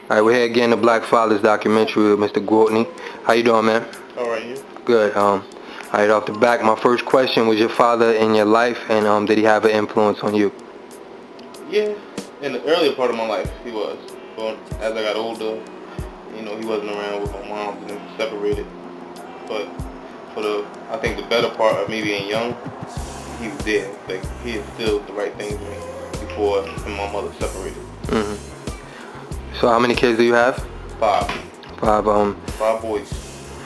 Alright, we're here again, the Black Fathers documentary with Mr. Gwaltney. How you doing, man? Alright, you? Good. Alright, off the back, my first question, was your father in your life, and did he have an influence on you? Yeah, in the earlier part of my life, he was. But as I got older, you know, he wasn't around with my mom, and then separated. But I think the better part of me being young, he was there. Like, he instilled the right things in me before him and my mother separated. So how many kids do you have? 5. 5 boys.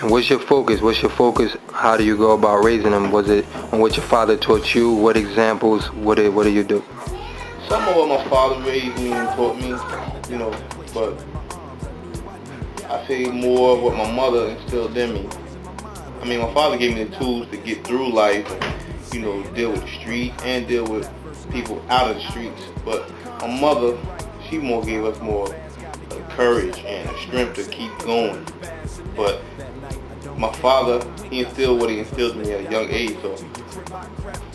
And what's your focus? How do you go about raising them? Was it on what your father taught you? What examples? What do you do? Some of what my father raised me and taught me, you know, but I say more of what my mother instilled in me. I mean, my father gave me the tools to get through life and, you know, deal with the street and deal with people out of the streets. But my mother, she gave us more courage and strength to keep going. But my father, he instilled what he instilled in me at a young age, so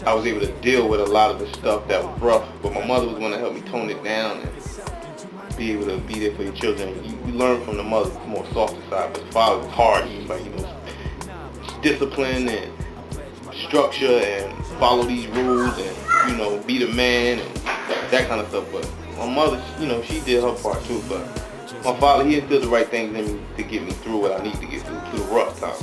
I was able to deal with a lot of the stuff that was rough. But my mother was the one that helped me tone it down and be able to be there for your children. You learn from the mother, the more softer side, but the father was hard. He was like, you know, discipline and structure and follow these rules and, you know, be the man and that kind of stuff. But my mother, you know, she did her part too. But my father, he instilled the right things in me to get me through what I need to get through the rough times.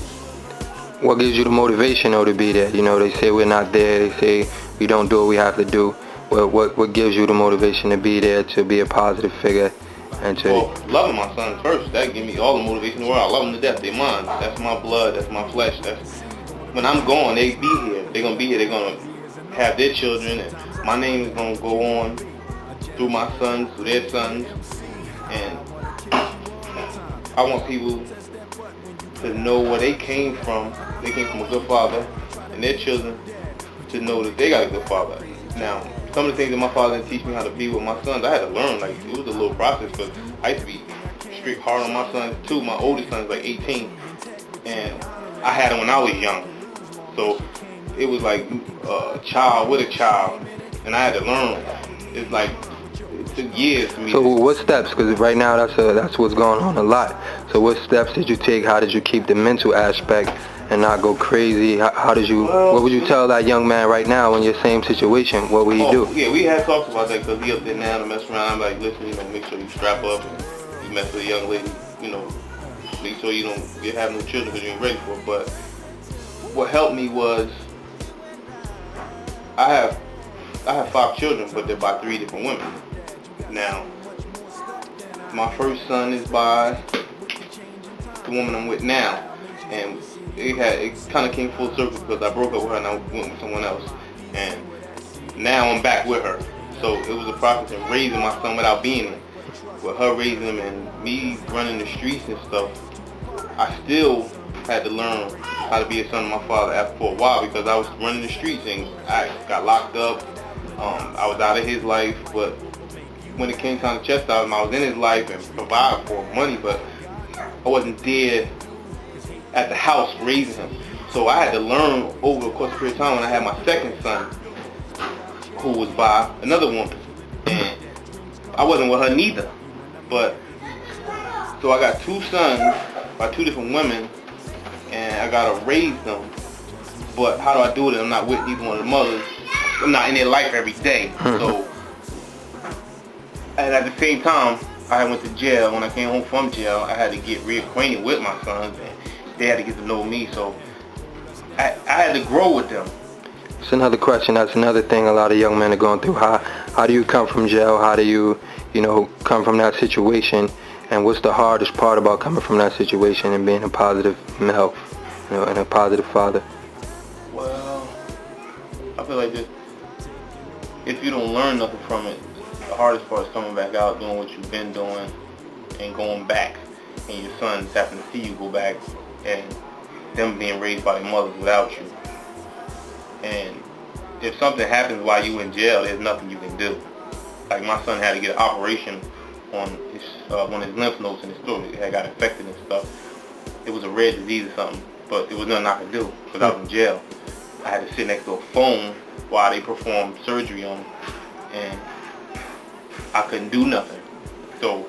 What gives you the motivation, though, to be there? You know, they say we're not there. They say we don't do what we have to do. Well, what gives you the motivation to be there, to be a positive figure, and to... Well, loving my sons first. That gives me all the motivation in the world. I love them to death. They're mine. That's my blood. That's my flesh. When I'm gone, they be here. They're going to be here. They're going to have their children, and my name is going to go on through my sons, through their sons, and I want people to know where they came from. They came from a good father, and their children to know that they got a good father. Now, some of the things that my father didn't teach me how to be with my sons, I had to learn. Like, it was a little process, because I used to be strict hard on my sons too. My oldest son's like 18, and I had him when I was young. So it was like a child with a child, and I had to learn. It's like, it took years for me. So what steps, because right now that's what's going on a lot. So what steps did you take? How did you keep the mental aspect and not go crazy? What would you tell that young man right now in your same situation? What would you do? Yeah, we had talked about that, because he up there now to mess around. I'm like, listen, you know, make sure you strap up and you mess with a young lady, you know, make sure you don't have no children because you ain't ready for it. But what helped me was, I have 5 children, but they're by 3 different women. Now, my first son is by the woman I'm with now, and it kind of came full circle, because I broke up with her and I went with someone else, and now I'm back with her. So it was a process of raising my son without being there. With her raising him and me running the streets and stuff, I still had to learn how to be a son of my father after for a while, because I was running the streets and I got locked up. I was out of his life, but when it came time to chastise him, I was in his life and provide for money, but I wasn't there at the house raising him. So I had to learn over the course of a period of time when I had my second son, who was by another woman, and I wasn't with her neither. But so I got 2 sons by 2 different women, and I gotta raise them. But how do I do it? I'm not with either one of the mothers. I'm not in their life every day. So, and at the same time, I went to jail. When I came home from jail, I had to get reacquainted with my sons, and they had to get to know me. So I had to grow with them. That's another question. That's another thing a lot of young men are going through. How do you come from jail? How do you come from that situation? And what's the hardest part about coming from that situation and being a positive male, and a positive father? Well, I feel like if you don't learn nothing from it, the hardest part is coming back out, doing what you've been doing, and going back, and your sons having to see you go back, and them being raised by their mothers without you. And if something happens while you in jail, there's nothing you can do. Like, my son had to get an operation on one of his lymph nodes in his throat. It had got infected and stuff. It was a rare disease or something, but there was nothing I could do because I was in jail. I had to sit next to a phone while they performed surgery on him, and I couldn't do nothing. So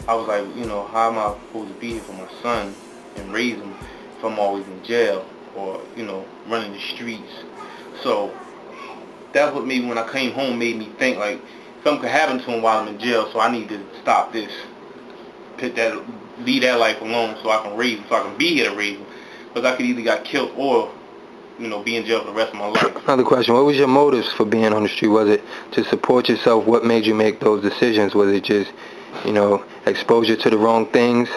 I was like, you know, how am I supposed to be here for my son and raise him if I'm always in jail or, you know, running the streets? So that's what made, when I came home, made me think like something could happen to him while I'm in jail, so I need to stop this, leave that life alone so I can raise him, so I can be here to raise him. Because I could either got killed or, you know, be in jail for the rest of my life. Another question, what was your motives for being on the street? Was it to support yourself? What made you make those decisions? Was it just, you know, exposure to the wrong things?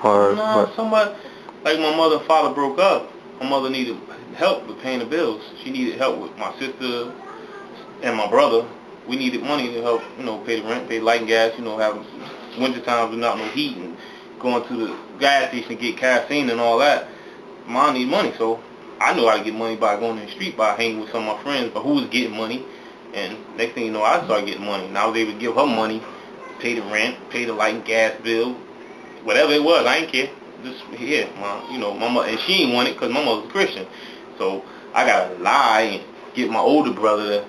Or no, somebody, like my mother and father broke up. My mother needed help with paying the bills. She needed help with my sister and my brother. We needed money to help, you know, pay the rent, pay light and gas, you know, having winter times without no heat and going to the gas station to get kerosene and all that. Mom needed money, so I knew how to get money by going in the street, by hanging with some of my friends, but who was getting money. And next thing you know, I started getting money. And I was able to give her money, pay the rent, pay the light and gas bill, whatever it was, I didn't care. Just here, you know, my mother, and she didn't want it because my mother's a Christian. So I gotta lie and get my older brother to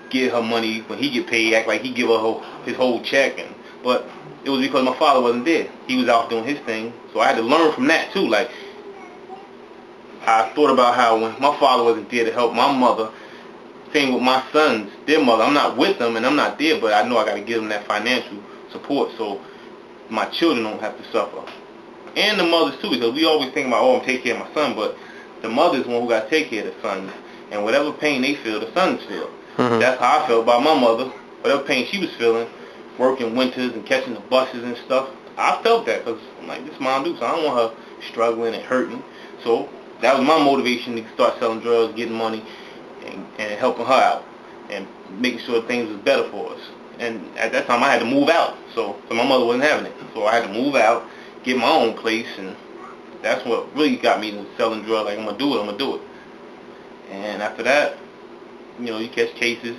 get her money when he get paid, act like he give her his whole check. But it was because my father wasn't there. He was out doing his thing. So I had to learn from that too. Like, I thought about how when my father wasn't there to help my mother, same with my sons, their mother. I'm not with them and I'm not there, but I know I got to give them that financial support so my children don't have to suffer. And the mothers too, because we always think about, oh, I'm taking care of my son, but the mother's one who got to take care of the sons. And whatever pain they feel, the sons feel. Mm-hmm. That's how I felt about my mother. Whatever pain she was feeling, working winters and catching the buses and stuff, I felt that because I'm like, this mom do, so I don't want her struggling and hurting. So that was my motivation to start selling drugs, getting money, and helping her out, and making sure things was better for us. And at that time, I had to move out, so my mother wasn't having it. So I had to move out, get my own place, and that's what really got me to selling drugs. Like, I'm going to do it. And after that, you know, you catch cases,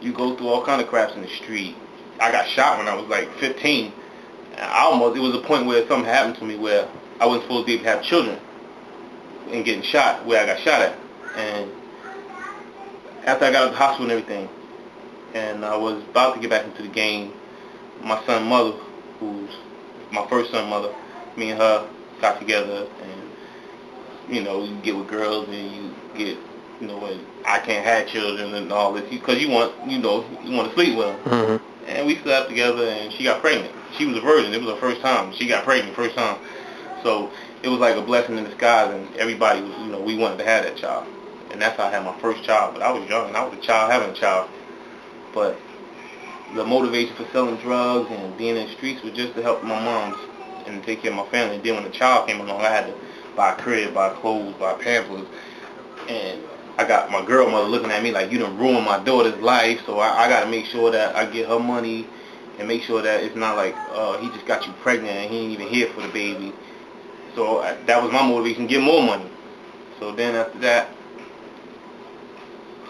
you go through all kind of craps in the street. I got shot when I was like 15. It was a point where something happened to me where I wasn't supposed to be able to have children and getting shot where I got shot at. And after I got out of the hospital and everything, and I was about to get back into the game, my son's mother, who's my first son's mother, me and her got together, and, you know, you get with girls and you get, you know, when I can't have children and all this, because you want to sleep with them. Mm-hmm. And we slept together, and she got pregnant. She was a virgin. It was her first time. She got pregnant first time. So it was like a blessing in disguise, and everybody was, you know, we wanted to have that child. And that's how I had my first child. But I was young, and I was a child having a child. But the motivation for selling drugs and being in the streets was just to help my moms and take care of my family. And then when the child came along, I had to buy a crib, buy clothes, buy pamphlets. And I got my girl mother looking at me like, you done ruined my daughter's life, so I got to make sure that I get her money and make sure that it's not like, he just got you pregnant and he ain't even here for the baby. So that was my motivation, get more money. So then after that,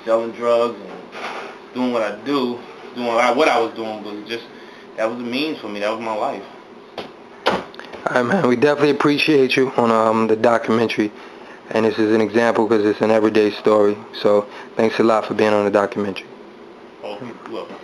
selling drugs and doing what I do, what I was doing was just, that was the means for me. That was my life. All right, man. We definitely appreciate you on the documentary. And this is an example because it's an everyday story. So thanks a lot for being on the documentary. Oh, you're welcome.